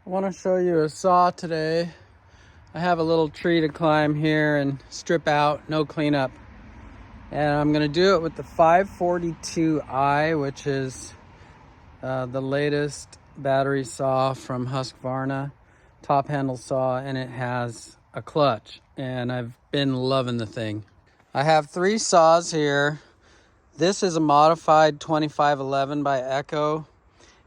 I want to show you a saw today. I have a little tree to climb here and strip out, no cleanup. And I'm going to do it with the 542i, which is the latest battery saw from Husqvarna, top handle saw, and it has a clutch. And I've been loving the thing. I have 3 saws here. This is a modified 2511 by Echo.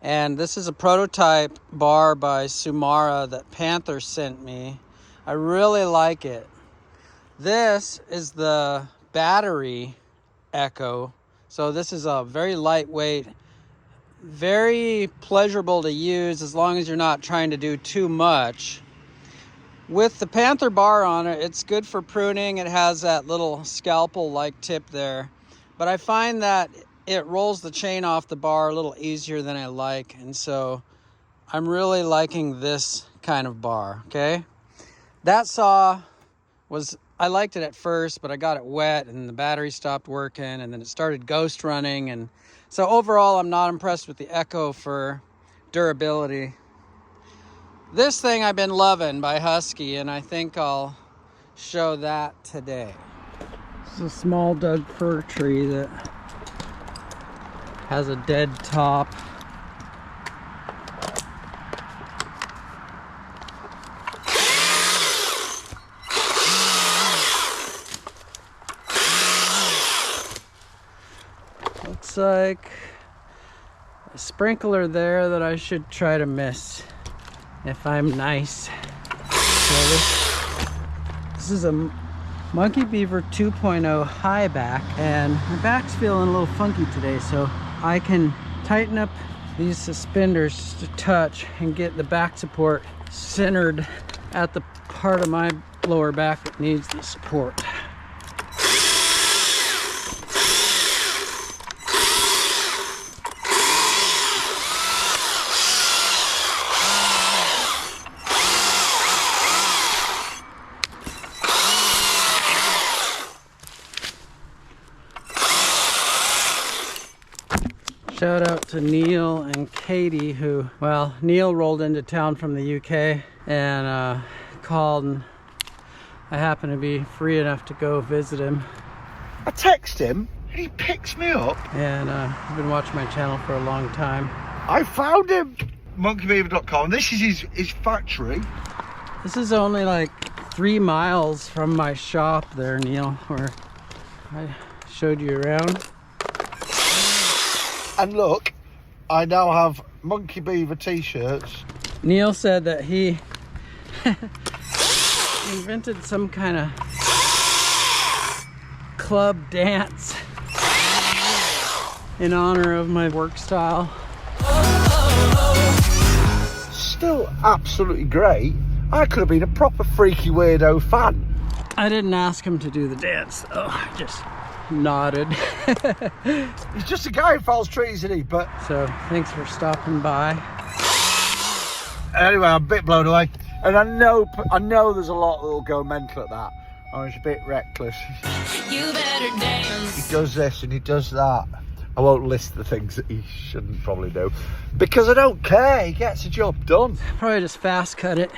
And this is a prototype bar by Sumara that Panther sent me. I really like it. This is the battery Echo. So this is a very lightweight, very pleasurable to use as long as you're not trying to do too much. With the Panther bar on it, it's good for pruning. It has that little scalpel-like tip there. But I find that it rolls the chain off the bar a little easier than I like. And so I'm really liking this kind of bar, okay? That saw I liked it at first, but I got it wet and the battery stopped working and then it started ghost running. And so overall, I'm not impressed with the Echo for durability. This thing I've been loving by Husky, and I think I'll show that today. This is a small Doug fir tree that has a dead top. Looks like a sprinkler there that I should try to miss if I'm nice. So this is a Monkey Beaver 2.0 high back, and my back's feeling a little funky today, so I can tighten up these suspenders just a touch and get the back support centered at the part of my lower back that needs the support. Shout out to Neil and Katie who, well, Neil rolled into town from the UK and called, and I happened to be free enough to go visit him. I text him and he picks me up. And I've been watching my channel for a long time. I found him, monkeybeaver.com. This is his factory. This is only like 3 miles from my shop there, Neil, where I showed you around. And look, I now have Monkey Beaver t-shirts. Neil said that he invented some kind of club dance in honor of my work style. Still absolutely great. I could have been a proper freaky weirdo fan. I didn't ask him to do the dance though, I just nodded. He's just a guy who fells trees, isn't he? But so thanks for stopping by. Anyway, I'm a bit blown away, and I know there's a lot that'll go mental at that. I was a bit reckless. You better dance. He does this and he does that. I won't list the things that he shouldn't probably do because I don't care. He gets the job done. Probably just fast cut it.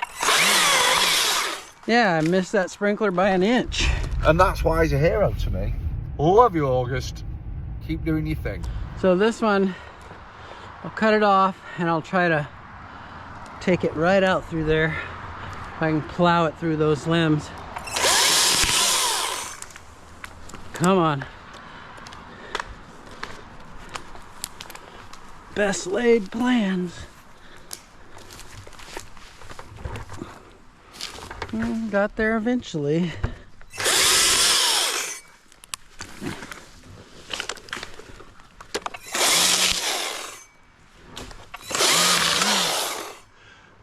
Yeah, I missed that sprinkler by an inch. And that's why he's a hero to me. Love you, August. Keep doing your thing. So this one, I'll cut it off and I'll try to take it right out through there. If I can plow it through those limbs. Come on. Best laid plans. Got there eventually.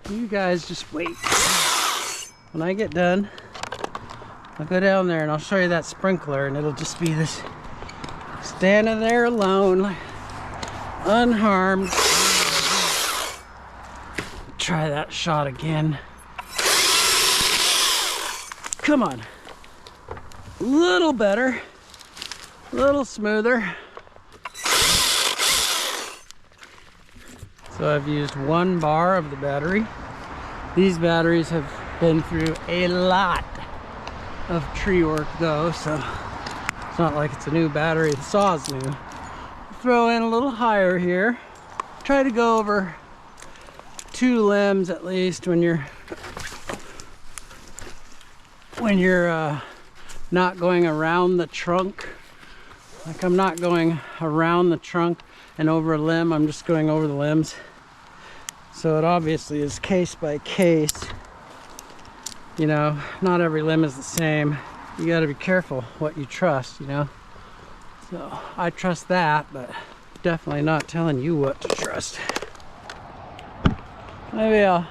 You guys just wait. When I get done, I'll go down there and I'll show you that sprinkler, and it'll just be this standing there alone, unharmed. Try that shot again. Come on. A little better, a little smoother. So I've used 1 bar of the battery. These batteries have been through a lot of tree work though, so it's not like it's a new battery. The saw's new. Throw in a little higher here. Try to go over 2 limbs at least when you're not going around the trunk. Like I'm not going around the trunk and over a limb, I'm just going over the limbs. So it obviously is case by case. You know, not every limb is the same. You got to be careful what you trust, you know. So I trust that, but definitely not telling you what to trust. Maybe I'll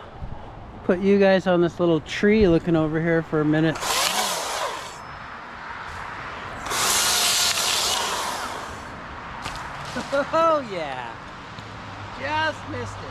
put you guys on this little tree looking over here for a minute. Oh yeah, just missed it.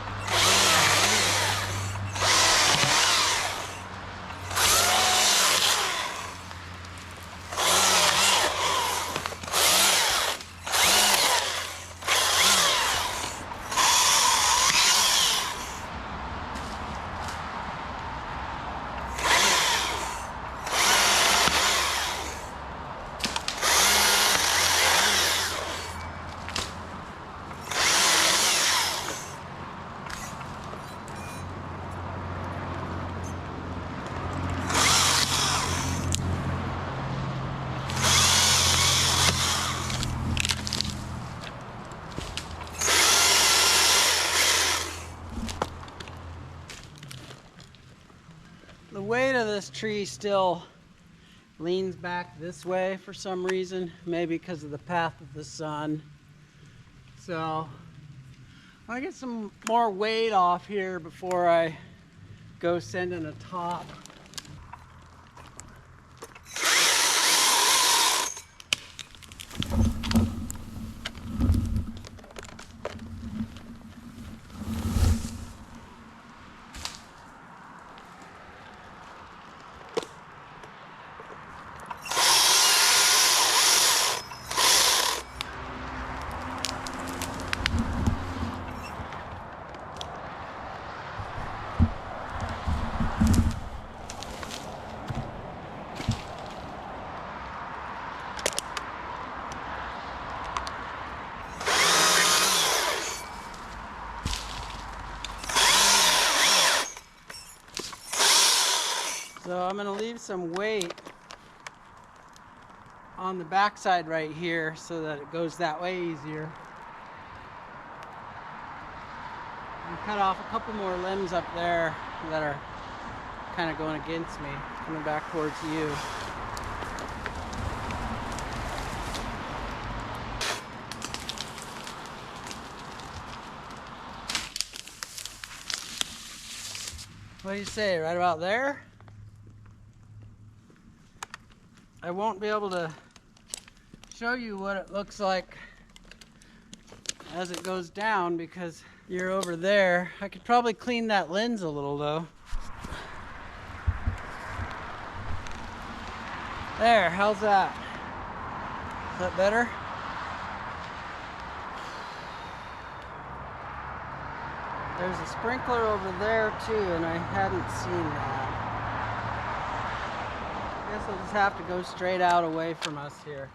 The weight of this tree still leans back this way for some reason, maybe because of the path of the sun. So I get some more weight off here before I go sending a top. So I'm going to leave some weight on the backside right here so that it goes that way easier. And cut off a couple more limbs up there that are kind of going against me, coming back towards you. What do you say, right about there? I won't be able to show you what it looks like as it goes down because you're over there. I could probably clean that lens a little though. There, how's that? Is that better? There's a sprinkler over there too, and I hadn't seen that. I guess I'll just have to go straight out away from us here.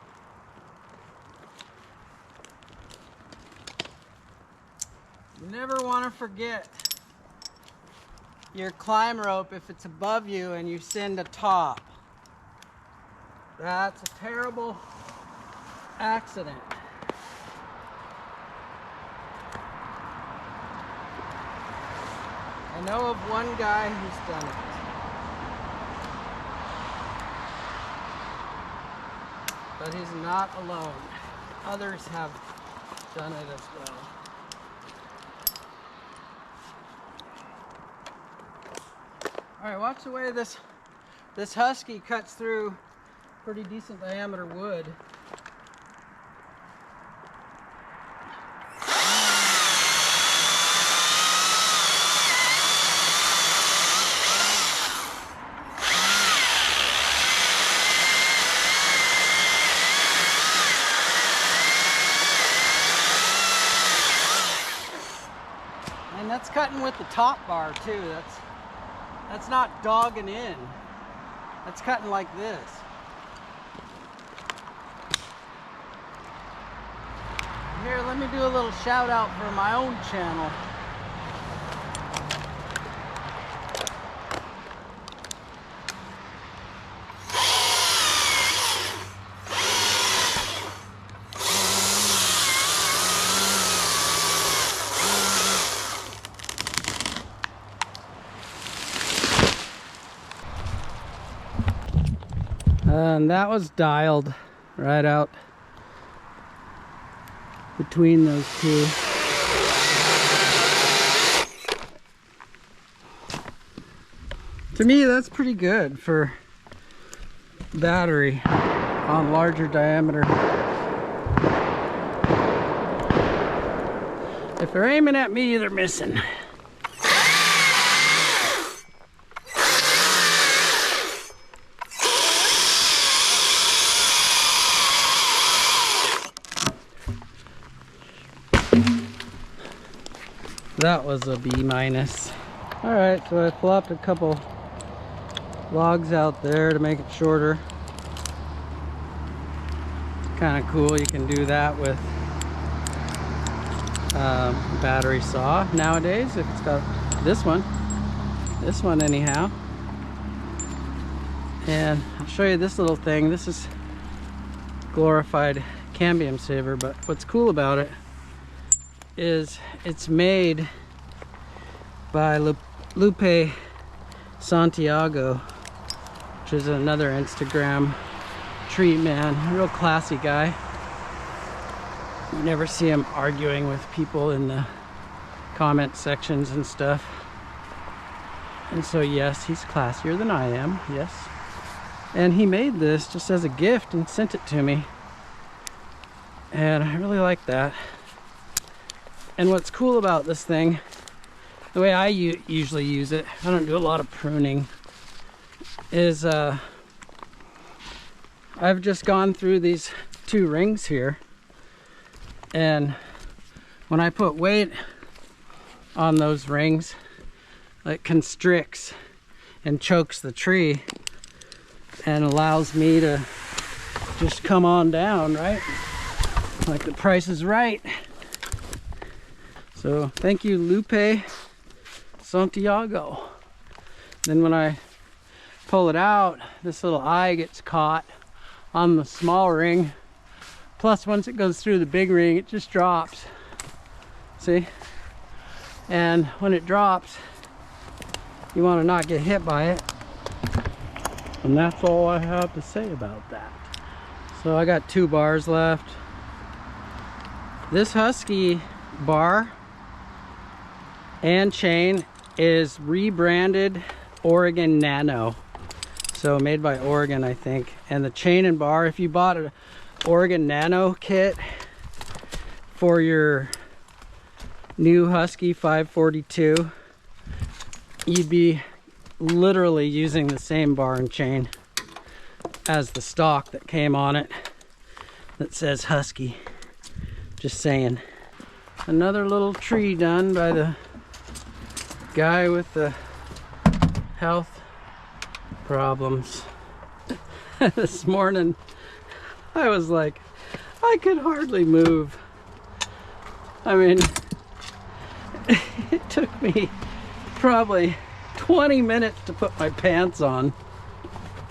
You never want to forget your climb rope if it's above you and you send a top. That's a terrible accident. I know of one guy who's done it. But he's not alone. Others have done it as well. Alright, watch the way this Husky cuts through pretty decent diameter wood. And that's cutting with the top bar too. That's not dogging in. That's cutting like this. Here, let me do a little shout out for my own channel. And that was dialed right out between those two. To me, that's pretty good for battery on larger diameter. If they're aiming at me, they're missing. That was a B minus. All right, so I flopped a couple logs out there to make it shorter. Kind of cool, you can do that with a battery saw nowadays if it's got this one anyhow. And I'll show you this little thing. This is glorified cambium saver, but what's cool about it is it's made by Lupe Santiago, which is another Instagram treat man, real classy guy. You never see him arguing with people in the comment sections and stuff. And so yes, he's classier than I am, yes. And he made this just as a gift and sent it to me. And I really like that. And what's cool about this thing, the way I usually use it, I don't do a lot of pruning, is I've just gone through these two rings here, and when I put weight on those rings, it constricts and chokes the tree and allows me to just come on down, right? Like the Price is Right. So thank you, Lupe Santiago. Then when I pull it out, this little eye gets caught on the small ring. Plus, once it goes through the big ring, it just drops. See? And when it drops, you want to not get hit by it. And that's all I have to say about that. So I got 2 bars left. This Husky bar and chain is rebranded Oregon Nano, so made by Oregon, I think. And the chain and bar, if you bought an Oregon Nano kit for your new Husky 542, you'd be literally using the same bar and chain as the stock that came on it that says Husky. Just saying. Another little tree done by the guy with the health problems. This morning I was like, I could hardly move. I mean, it took me probably 20 minutes to put my pants on.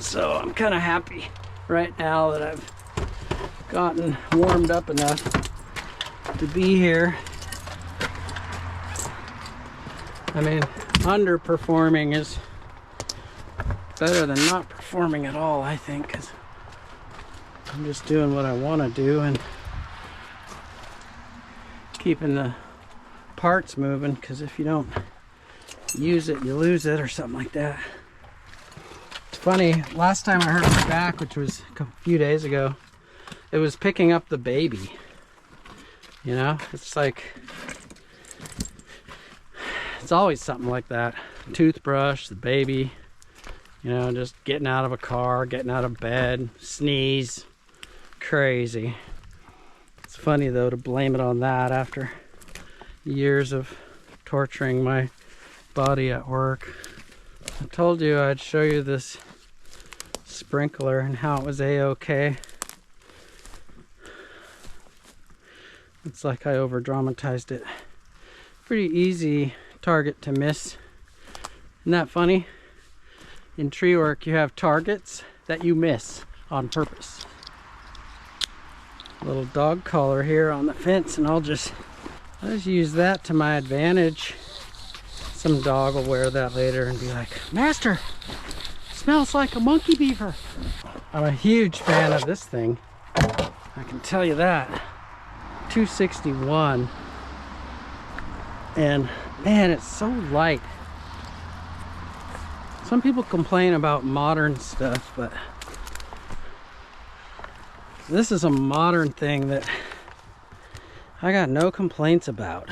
So I'm kind of happy right now that I've gotten warmed up enough to be here. I mean, underperforming is better than not performing at all, I think, because I'm just doing what I want to do and keeping the parts moving, because if you don't use it, you lose it, or something like that. It's funny, last time I hurt my back, which was a few days ago, it was picking up the baby. You know, it's like, it's always something like that. Toothbrush, the baby, you know, just getting out of a car, getting out of bed, sneeze, crazy. It's funny though to blame it on that after years of torturing my body at work. I told you I'd show you this sprinkler and how it was a-okay. It's like I over dramatized it. Pretty easy target to miss. Isn't that funny? In tree work you have targets that you miss on purpose. Little dog collar here on the fence, and I'll just use that to my advantage. Some dog will wear that later and be like, "Master, smells like a monkey beaver." I'm a huge fan of this thing, I can tell you that. 261, and man, it's so light. Some people complain about modern stuff, but this is a modern thing that I got no complaints about.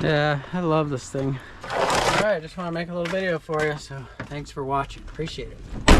Yeah, I love this thing. Alright, just want to make a little video for you, so thanks for watching. Appreciate it.